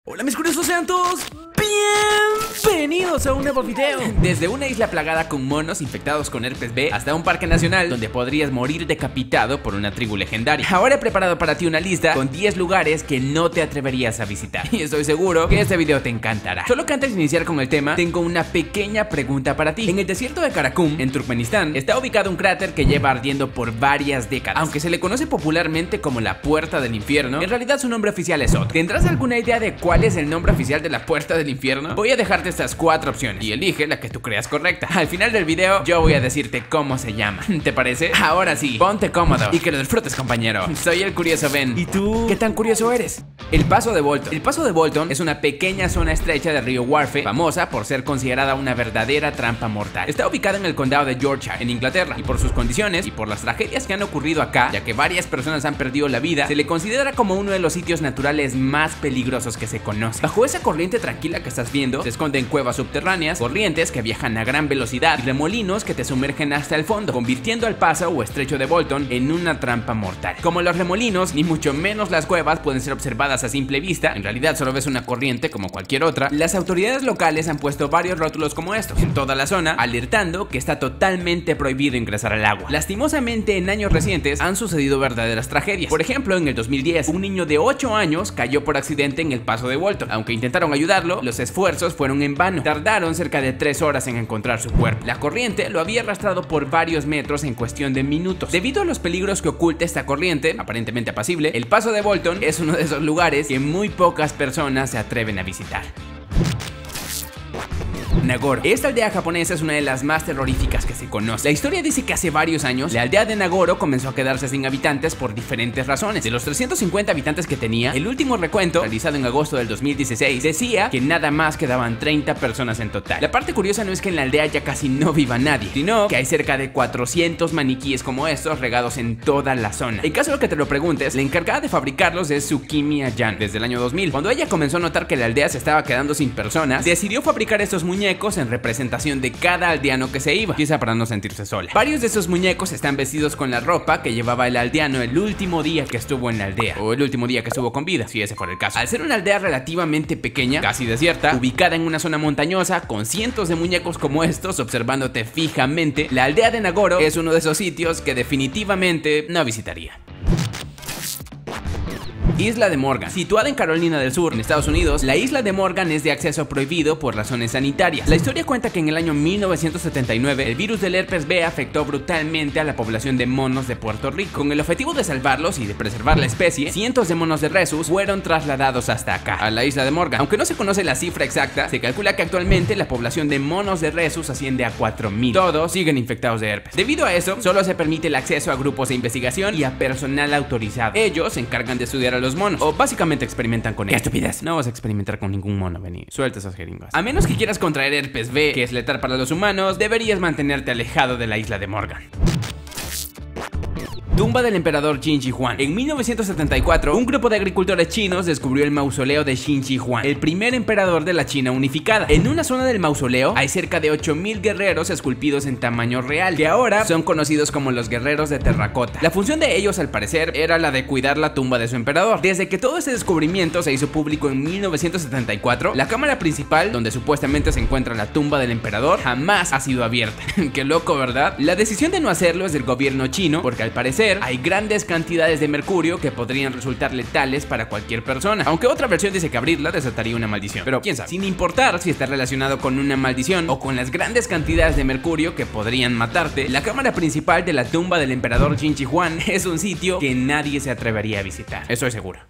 Hola mis curiosos, sean todos bienvenidos a un nuevo video. Desde una isla plagada con monos infectados con herpes B hasta un parque nacional donde podrías morir decapitado por una tribu legendaria. Ahora he preparado para ti una lista con 10 lugares que no te atreverías a visitar y estoy seguro que este video te encantará. Solo que antes de iniciar con el tema tengo una pequeña pregunta para ti. En el desierto de Karakum, en Turkmenistán, está ubicado un cráter que lleva ardiendo por varias décadas. Aunque se le conoce popularmente como la Puerta del Infierno, en realidad su nombre oficial es otro. ¿Tendrás alguna idea de cuál es el nombre oficial de la Puerta del Infierno? Voy a dejarte estas 4 opciones y elige la que tú creas correcta. Al final del video yo voy a decirte cómo se llama. ¿Te parece? Ahora sí, ponte cómodo y que lo disfrutes, compañero. Soy el curioso Ben. ¿Y tú? ¿Qué tan curioso eres? El Paso de Bolton. El Paso de Bolton es una pequeña zona estrecha del río Wharfe, famosa por ser considerada una verdadera trampa mortal. Está ubicada en el condado de Yorkshire, en Inglaterra, y por sus condiciones y por las tragedias que han ocurrido acá, ya que varias personas han perdido la vida, se le considera como uno de los sitios naturales más peligrosos que se conoce. Bajo esa corriente tranquila que estás viendo, se esconden cuevas subterráneas, corrientes que viajan a gran velocidad y remolinos que te sumergen hasta el fondo, convirtiendo al paso o estrecho de Bolton en una trampa mortal. Como los remolinos, ni mucho menos las cuevas pueden ser observadas a simple vista, en realidad solo ves una corriente como cualquier otra. Las autoridades locales han puesto varios rótulos como estos en toda la zona, alertando que está totalmente prohibido ingresar al agua. Lastimosamente, en años recientes han sucedido verdaderas tragedias. Por ejemplo, en el 2010, un niño de 8 años cayó por accidente en el Paso de Bolton. Aunque intentaron ayudarlo, los esfuerzos fueron en vano. Tardaron cerca de 3 horas en encontrar su cuerpo. La corriente lo había arrastrado por varios metros en cuestión de minutos. Debido a los peligros que oculta esta corriente, aparentemente apacible, el Paso de Bolton es uno de esos lugares que muy pocas personas se atreven a visitar. Nagoro. Esta aldea japonesa es una de las más terroríficas que se conoce. La historia dice que hace varios años la aldea de Nagoro comenzó a quedarse sin habitantes por diferentes razones. De los 350 habitantes que tenía, el último recuento, realizado en agosto del 2016, decía que nada más quedaban 30 personas en total. La parte curiosa no es que en la aldea ya casi no viva nadie, sino que hay cerca de 400 maniquíes como estos regados en toda la zona. En caso de que te lo preguntes, la encargada de fabricarlos es Tsukimi Ayano. Desde el año 2000, cuando ella comenzó a notar que la aldea se estaba quedando sin personas, decidió fabricar estos muñecos en representación de cada aldeano que se iba, quizá para no sentirse sola. Varios de esos muñecos están vestidos con la ropa que llevaba el aldeano el último día que estuvo en la aldea, o el último día que estuvo con vida, si ese fuera el caso. Al ser una aldea relativamente pequeña, casi desierta, ubicada en una zona montañosa, con cientos de muñecos como estos observándote fijamente, la aldea de Nagoro es uno de esos sitios que definitivamente no visitaría. Isla de Morgan. Situada en Carolina del Sur, en Estados Unidos, la isla de Morgan es de acceso prohibido por razones sanitarias. La historia cuenta que en el año 1979 el virus del herpes B afectó brutalmente a la población de monos de Puerto Rico. Con el objetivo de salvarlos y de preservar la especie, cientos de monos de rhesus fueron trasladados hasta acá, a la isla de Morgan. Aunque no se conoce la cifra exacta, se calcula que actualmente la población de monos de rhesus asciende a 4000. Todos siguen infectados de herpes. Debido a eso, solo se permite el acceso a grupos de investigación y a personal autorizado. Ellos se encargan de estudiar a los monos, o básicamente experimentan con ellos. ¡Qué estupidez! No vas a experimentar con ningún mono, vení. Suelta esas jeringas. A menos que quieras contraer herpes B, que es letal para los humanos, deberías mantenerte alejado de la isla de Morgan. Tumba del emperador Qin Shi Huang. En 1974, un grupo de agricultores chinos descubrió el mausoleo de Qin Shi Huang, el primer emperador de la China unificada. En una zona del mausoleo hay cerca de 8000 guerreros esculpidos en tamaño real, que ahora son conocidos como los guerreros de terracota. La función de ellos, al parecer, era la de cuidar la tumba de su emperador. Desde que todo este descubrimiento se hizo público en 1974, la cámara principal, donde supuestamente se encuentra la tumba del emperador, jamás ha sido abierta. Qué loco, ¿verdad? La decisión de no hacerlo es del gobierno chino, porque al parecer hay grandes cantidades de mercurio que podrían resultar letales para cualquier persona, aunque otra versión dice que abrirla desataría una maldición, pero quién sabe. Sin importar si está relacionado con una maldición o con las grandes cantidades de mercurio que podrían matarte, la cámara principal de la tumba del emperador Qin Shi Huang es un sitio que nadie se atrevería a visitar, eso es seguro.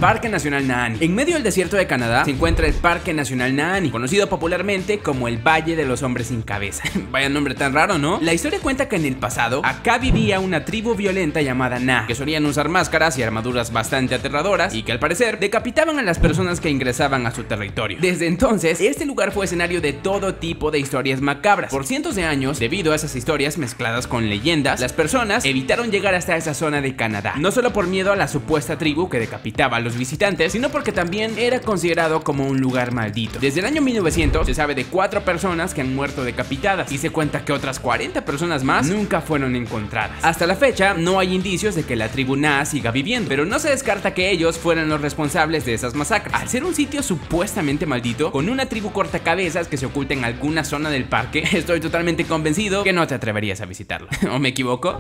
Parque Nacional Nahanni. En medio del desierto de Canadá se encuentra el Parque Nacional Nahanni, conocido popularmente como el Valle de los Hombres Sin Cabeza. Vaya nombre tan raro, ¿no? La historia cuenta que en el pasado, acá vivía una tribu violenta llamada Na, que solían usar máscaras y armaduras bastante aterradoras y que al parecer decapitaban a las personas que ingresaban a su territorio. Desde entonces, este lugar fue escenario de todo tipo de historias macabras. Por cientos de años, debido a esas historias mezcladas con leyendas, las personas evitaron llegar hasta esa zona de Canadá, no solo por miedo a la supuesta tribu que decapitaba a los los visitantes, sino porque también era considerado como un lugar maldito. Desde el año 1900 se sabe de 4 personas que han muerto decapitadas y se cuenta que otras 40 personas más nunca fueron encontradas. Hasta la fecha no hay indicios de que la tribu Naa siga viviendo, pero no se descarta que ellos fueran los responsables de esas masacres. Al ser un sitio supuestamente maldito, con una tribu cortacabezas que se oculta en alguna zona del parque, estoy totalmente convencido que no te atreverías a visitarlo. ¿O me equivoco?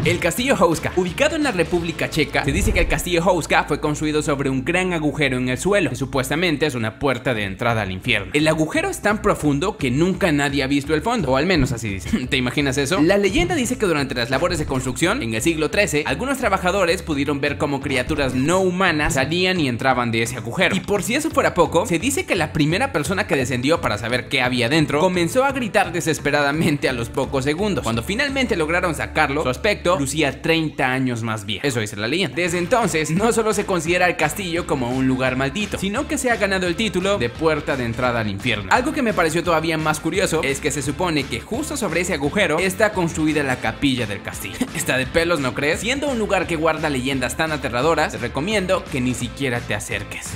El castillo Houska, ubicado en la República Checa, se dice que el castillo Houska fue construido sobre un gran agujero en el suelo, que supuestamente es una puerta de entrada al infierno. El agujero es tan profundo que nunca nadie ha visto el fondo, o al menos así dice. ¿Te imaginas eso? La leyenda dice que durante las labores de construcción, en el siglo XIII, algunos trabajadores pudieron ver cómo criaturas no humanas salían y entraban de ese agujero. Y por si eso fuera poco, se dice que la primera persona que descendió para saber qué había dentro, comenzó a gritar desesperadamente a los pocos segundos. Cuando finalmente lograron sacarlo, su aspecto lucía 30 años más viejo. Eso dice la leyenda. Desde entonces, no solo se considera el castillo como un lugar maldito, sino que se ha ganado el título de puerta de entrada al infierno. Algo que me pareció todavía más curioso es que se supone que justo sobre ese agujero está construida la capilla del castillo. Está de pelos, ¿no crees? Siendo un lugar que guarda leyendas tan aterradoras, te recomiendo que ni siquiera te acerques.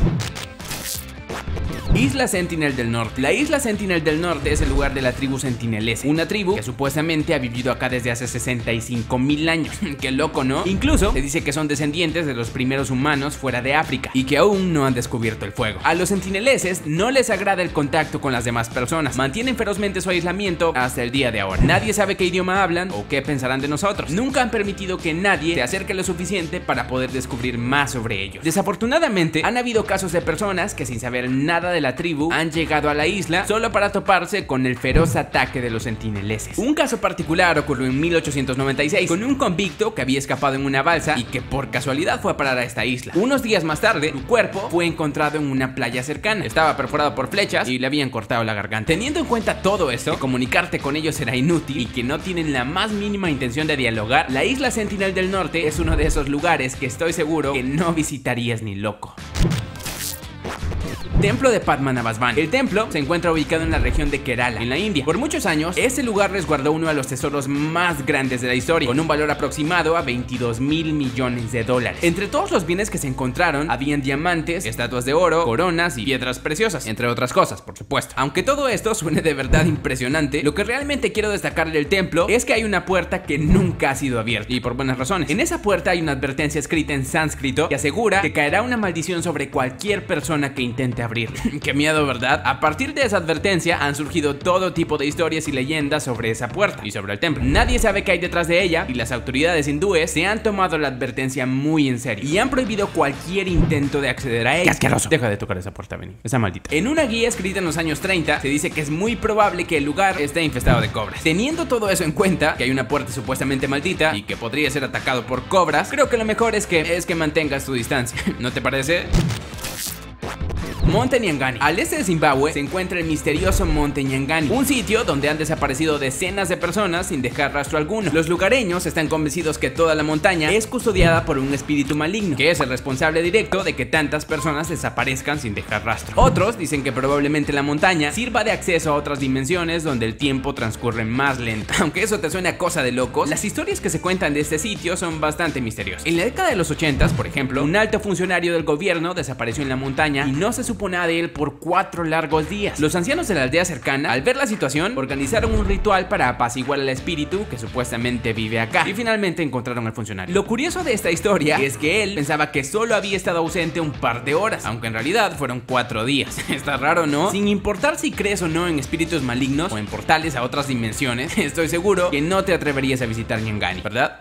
Isla Sentinel del Norte. La isla Sentinel del Norte es el lugar de la tribu sentinelese, una tribu que supuestamente ha vivido acá desde hace 65,000 años. Qué loco, ¿no? Incluso se dice que son descendientes de los primeros humanos fuera de África y que aún no han descubierto el fuego. A los sentineleses no les agrada el contacto con las demás personas, mantienen ferozmente su aislamiento hasta el día de ahora. Nadie sabe qué idioma hablan o qué pensarán de nosotros. Nunca han permitido que nadie se acerque lo suficiente para poder descubrir más sobre ellos. Desafortunadamente, han habido casos de personas que sin saber nada de la tribu han llegado a la isla solo para toparse con el feroz ataque de los sentineleses. Un caso particular ocurrió en 1896 con un convicto que había escapado en una balsa y que por casualidad fue a parar a esta isla. Unos días más tarde, su cuerpo fue encontrado en una playa cercana. Estaba perforado por flechas y le habían cortado la garganta. Teniendo en cuenta todo esto, que comunicarte con ellos será inútil y que no tienen la más mínima intención de dialogar, la isla Sentinel del Norte es uno de esos lugares que estoy seguro que no visitarías ni loco. Templo de Padmanabhasvani. El templo se encuentra ubicado en la región de Kerala, en la India. Por muchos años, este lugar resguardó uno de los tesoros más grandes de la historia, con un valor aproximado a 22,000 millones de dólares. Entre todos los bienes que se encontraron, habían diamantes, estatuas de oro, coronas y piedras preciosas, entre otras cosas, por supuesto. Aunque todo esto suene de verdad impresionante, lo que realmente quiero destacar del templo es que hay una puerta que nunca ha sido abierta, y por buenas razones. En esa puerta hay una advertencia escrita en sánscrito que asegura que caerá una maldición sobre cualquier persona que intente abrirla. Qué miedo, ¿verdad? A partir de esa advertencia han surgido todo tipo de historias y leyendas sobre esa puerta y sobre el templo. Nadie sabe qué hay detrás de ella y las autoridades hindúes se han tomado la advertencia muy en serio y han prohibido cualquier intento de acceder a ella. ¡Qué asqueroso! Deja de tocar esa puerta, Benny. Esa maldita. En una guía escrita en los años 30 se dice que es muy probable que el lugar esté infestado de cobras. Teniendo todo eso en cuenta, que hay una puerta supuestamente maldita y que podría ser atacado por cobras, creo que lo mejor es que mantengas tu distancia. ¿No te parece? Monte Nyangani. Al este de Zimbabue se encuentra el misterioso Monte Nyangani, un sitio donde han desaparecido decenas de personas sin dejar rastro alguno. Los lugareños están convencidos que toda la montaña es custodiada por un espíritu maligno, que es el responsable directo de que tantas personas desaparezcan sin dejar rastro. Otros dicen que probablemente la montaña sirva de acceso a otras dimensiones donde el tiempo transcurre más lento. Aunque eso te suene a cosa de locos, las historias que se cuentan de este sitio son bastante misteriosas. En la década de los 80s, por ejemplo, un alto funcionario del gobierno desapareció en la montaña y no se supo nada de él por 4 largos días. Los ancianos de la aldea cercana, al ver la situación, organizaron un ritual para apaciguar al espíritu que supuestamente vive acá y finalmente encontraron al funcionario. Lo curioso de esta historia es que él pensaba que solo había estado ausente un par de horas, aunque en realidad fueron 4 días. Está raro, ¿no? Sin importar si crees o no en espíritus malignos o en portales a otras dimensiones, estoy seguro que no te atreverías a visitar Nyangani, ¿verdad?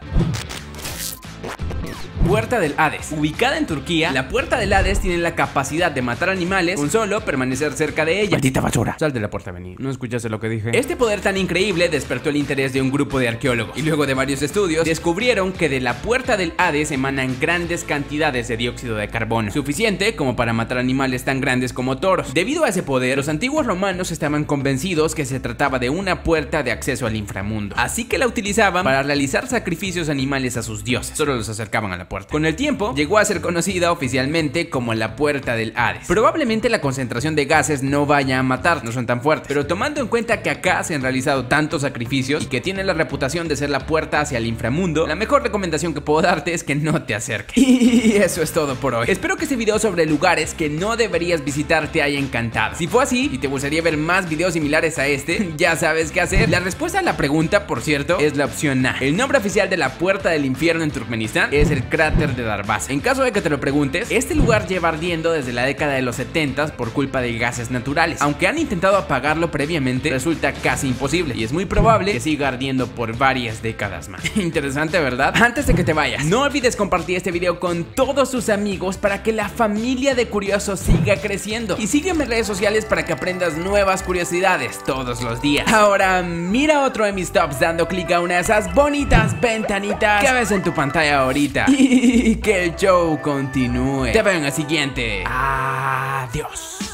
Puerta del Hades. Ubicada en Turquía, la Puerta del Hades tiene la capacidad de matar animales con solo permanecer cerca de ella. ¡Maldita basura! Sal de la puerta, vení. ¿No escuchaste lo que dije? Este poder tan increíble despertó el interés de un grupo de arqueólogos y luego de varios estudios descubrieron que de la Puerta del Hades emanan grandes cantidades de dióxido de carbono, suficiente como para matar animales tan grandes como toros. Debido a ese poder, los antiguos romanos estaban convencidos que se trataba de una puerta de acceso al inframundo, así que la utilizaban para realizar sacrificios animales a sus dioses. Solo los acercaban a la puerta. Con el tiempo, llegó a ser conocida oficialmente como la Puerta del Hades. Probablemente la concentración de gases no vaya a matar, no son tan fuertes, pero tomando en cuenta que acá se han realizado tantos sacrificios y que tiene la reputación de ser la puerta hacia el inframundo, la mejor recomendación que puedo darte es que no te acerques. Y eso es todo por hoy. Espero que este video sobre lugares que no deberías visitar te haya encantado. Si fue así y te gustaría ver más videos similares a este, ya sabes qué hacer. La respuesta a la pregunta, por cierto, es la opción A. El nombre oficial de la Puerta del Infierno en Turkmenistán es el cráter de Darvaza. En caso de que te lo preguntes, este lugar lleva ardiendo desde la década de los 70 por culpa de gases naturales. Aunque han intentado apagarlo previamente, resulta casi imposible y es muy probable que siga ardiendo por varias décadas más. Interesante, ¿verdad? Antes de que te vayas, no olvides compartir este video con todos tus amigos para que la familia de curiosos siga creciendo. Y sígueme en redes sociales para que aprendas nuevas curiosidades todos los días. Ahora mira otro de mis tops dando clic a una de esas bonitas ventanitas que ves en tu pantalla ahorita. Y que el show continúe. Te veo en el siguiente. Adiós.